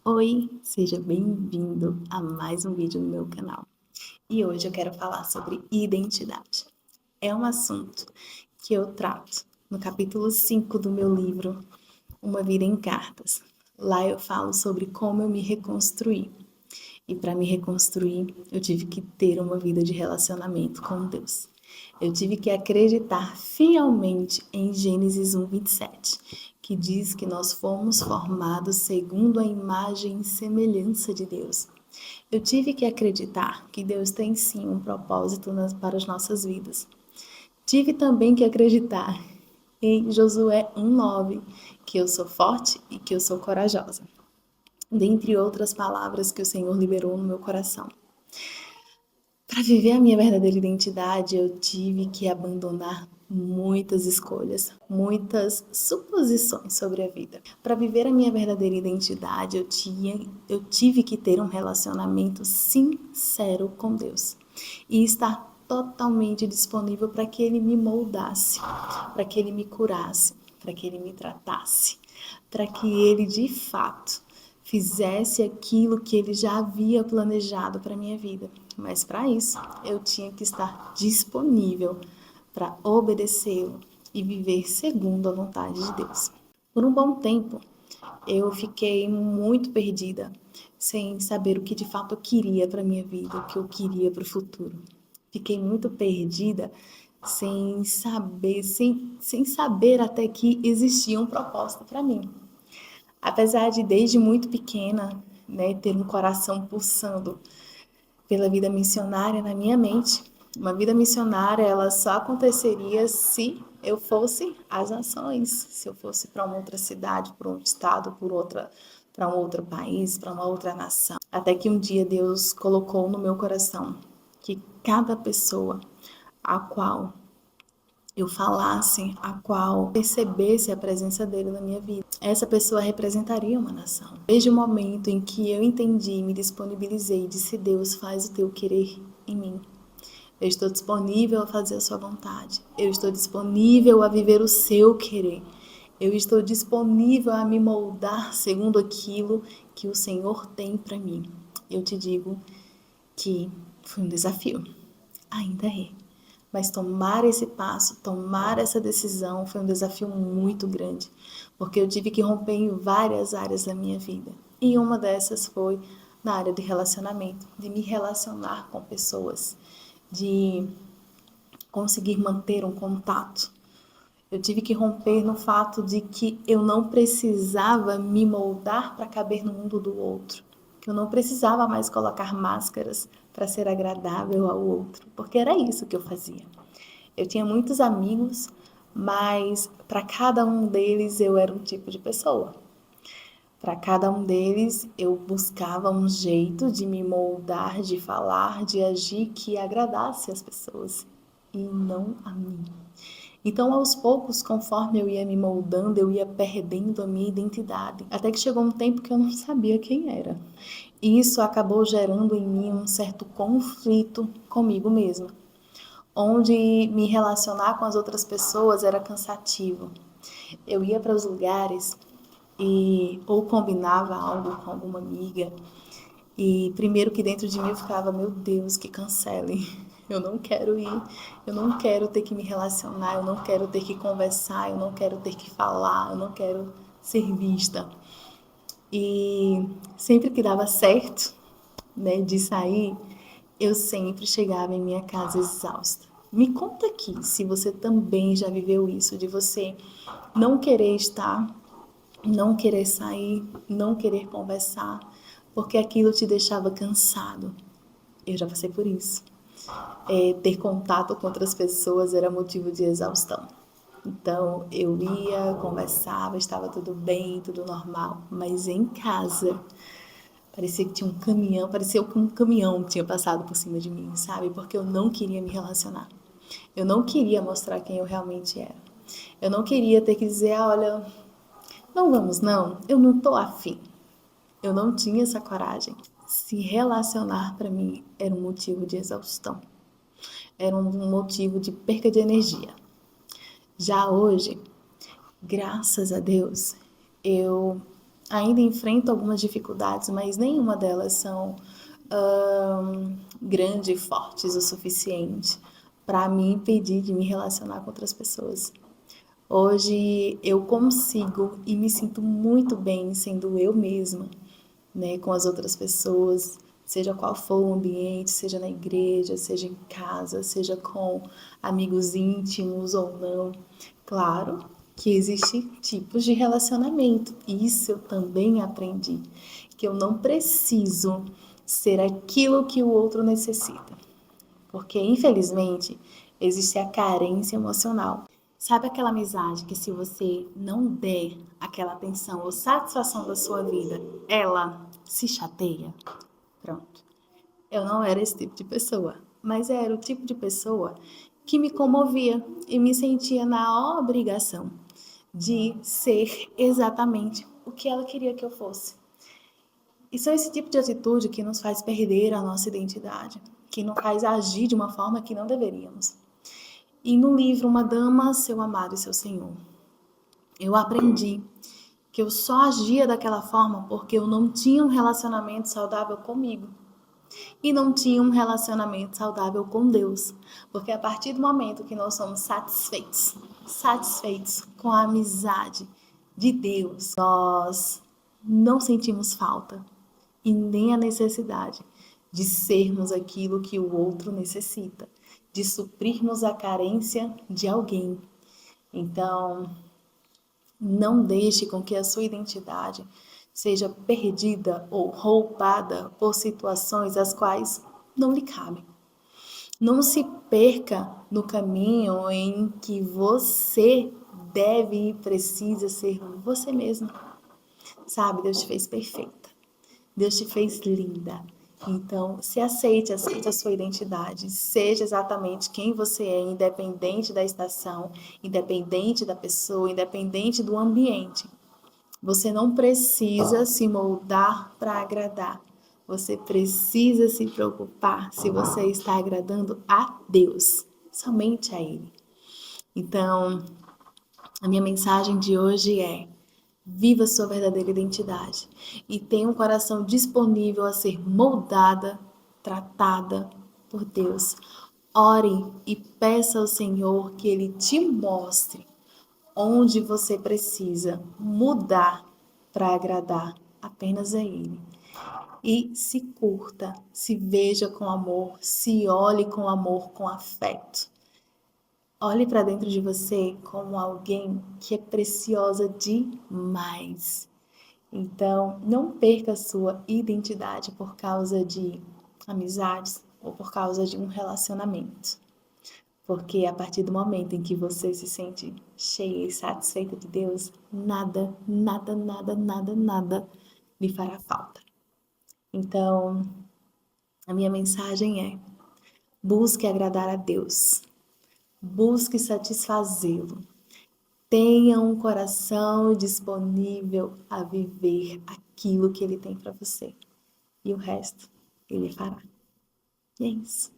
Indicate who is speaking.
Speaker 1: Oi, seja bem-vindo a mais um vídeo no meu canal. E hoje eu quero falar sobre identidade. É um assunto que eu trato no capítulo 5 do meu livro Uma Vida em Cartas. Lá eu falo sobre como eu me reconstruí. E para me reconstruir, eu tive que ter uma vida de relacionamento com Deus. Eu tive que acreditar fielmente em Gênesis 1:27, que diz que nós fomos formados segundo a imagem e semelhança de Deus. Eu tive que acreditar que Deus tem sim um propósito para as nossas vidas. Tive também que acreditar em Josué 1:9, que eu sou forte e que eu sou corajosa, dentre outras palavras que o Senhor liberou no meu coração. Para viver a minha verdadeira identidade, eu tive que abandonar muitas escolhas, muitas suposições sobre a vida. Para viver a minha verdadeira identidade, eu tive que ter um relacionamento sincero com Deus e estar totalmente disponível para que Ele me moldasse, para que Ele me curasse, para que Ele me tratasse, para que Ele de fato fizesse aquilo que Ele já havia planejado para minha vida. Mas para isso, eu tinha que estar disponível para obedecê-lo e viver segundo a vontade de Deus. Por um bom tempo, eu fiquei muito perdida, sem saber o que de fato eu queria para minha vida, o que eu queria para o futuro. Fiquei muito perdida, sem saber até que existia um propósito para mim. Apesar de desde muito pequena, né, ter um coração pulsando pela vida missionária na minha mente, uma vida missionária ela só aconteceria se eu fosse às nações, se eu fosse para uma outra cidade, para um estado, para um outro país, para uma outra nação. Até que um dia Deus colocou no meu coração que cada pessoa a qual eu falasse, a qual percebesse a presença dele na minha vida, essa pessoa representaria uma nação. Desde o momento em que eu entendi, me disponibilizei e disse: Deus, faz o teu querer em mim. Eu estou disponível a fazer a sua vontade. Eu estou disponível a viver o seu querer. Eu estou disponível a me moldar segundo aquilo que o Senhor tem para mim. Eu te digo que foi um desafio. Ainda é. Mas tomar esse passo, tomar essa decisão foi um desafio muito grande, porque eu tive que romper em várias áreas da minha vida. E uma dessas foi na área de relacionamento, de me relacionar com pessoas, de conseguir manter um contato. Eu tive que romper no fato de que eu não precisava me moldar para caber no mundo do outro, que eu não precisava mais colocar máscaras para ser agradável ao outro, porque era isso que eu fazia. Eu tinha muitos amigos, mas para cada um deles eu era um tipo de pessoa. Para cada um deles eu buscava um jeito de me moldar, de falar, de agir que agradasse as pessoas e não a mim. Então, aos poucos, conforme eu ia me moldando, eu ia perdendo a minha identidade. Até que chegou um tempo que eu não sabia quem era. E isso acabou gerando em mim um certo conflito comigo mesma, onde me relacionar com as outras pessoas era cansativo. Eu ia para os lugares e ou combinava algo com alguma amiga e primeiro que dentro de mim eu ficava, meu Deus, que cancele. Eu não quero ir, eu não quero ter que me relacionar, eu não quero ter que conversar, eu não quero ter que falar, eu não quero ser vista. E sempre que dava certo, né, de sair, eu sempre chegava em minha casa exausta. Me conta aqui se você também já viveu isso, de você não querer estar, não querer sair, não querer conversar, porque aquilo te deixava cansado. Eu já passei por isso. Ter contato com outras pessoas era motivo de exaustão. Então eu ia, conversava, estava tudo bem, tudo normal, mas em casa parecia que tinha um caminhão, parecia que um caminhão tinha passado por cima de mim, sabe? Porque eu não queria me relacionar. Eu não queria mostrar quem eu realmente era. Eu não queria ter que dizer, ah, olha, não vamos não, eu não tô afim. Eu não tinha essa coragem. Se relacionar para mim era um motivo de exaustão. Era um motivo de perca de energia. Já hoje, graças a Deus, eu ainda enfrento algumas dificuldades, mas nenhuma delas são grandes e fortes o suficiente para me impedir de me relacionar com outras pessoas. Hoje eu consigo e me sinto muito bem sendo eu mesma, né, com as outras pessoas, seja qual for o ambiente, seja na igreja, seja em casa, seja com amigos íntimos ou não. Claro que existem tipos de relacionamento, isso eu também aprendi, que eu não preciso ser aquilo que o outro necessita, porque infelizmente existe a carência emocional. Sabe aquela amizade que se você não der aquela atenção ou satisfação da sua vida, ela se chateia? Pronto. Eu não era esse tipo de pessoa, mas era o tipo de pessoa que me comovia e me sentia na obrigação de ser exatamente o que ela queria que eu fosse. E são esse tipo de atitude que nos faz perder a nossa identidade, que nos faz agir de uma forma que não deveríamos. E no livro Uma Dama, Seu Amado e Seu Senhor, eu aprendi que eu só agia daquela forma porque eu não tinha um relacionamento saudável comigo e não tinha um relacionamento saudável com Deus. Porque a partir do momento que nós somos satisfeitos com a amizade de Deus, nós não sentimos falta e nem a necessidade de sermos aquilo que o outro necessita, de suprirmos a carência de alguém. Então, não deixe com que a sua identidade seja perdida ou roubada por situações as quais não lhe cabem. Não se perca no caminho em que você deve e precisa ser você mesmo. Sabe, Deus te fez perfeita. Deus te fez linda. Então, aceite a sua identidade. Seja exatamente quem você é, independente da estação, independente da pessoa, independente do ambiente. Você não precisa se moldar para agradar. Você precisa se preocupar se você está agradando a Deus, somente a Ele. Então, a minha mensagem de hoje é: viva sua verdadeira identidade e tenha um coração disponível a ser moldada, tratada por Deus. Ore e peça ao Senhor que Ele te mostre onde você precisa mudar para agradar apenas a Ele. E se curta, se veja com amor, se olhe com amor, com afeto. Olhe para dentro de você como alguém que é preciosa demais. Então, não perca a sua identidade por causa de amizades ou por causa de um relacionamento. Porque a partir do momento em que você se sente cheia e satisfeita de Deus, nada, nada, nada, nada, nada lhe fará falta. Então, a minha mensagem é: busque agradar a Deus, busque satisfazê-lo. Tenha um coração disponível a viver aquilo que Ele tem para você. E o resto, Ele fará. E é isso.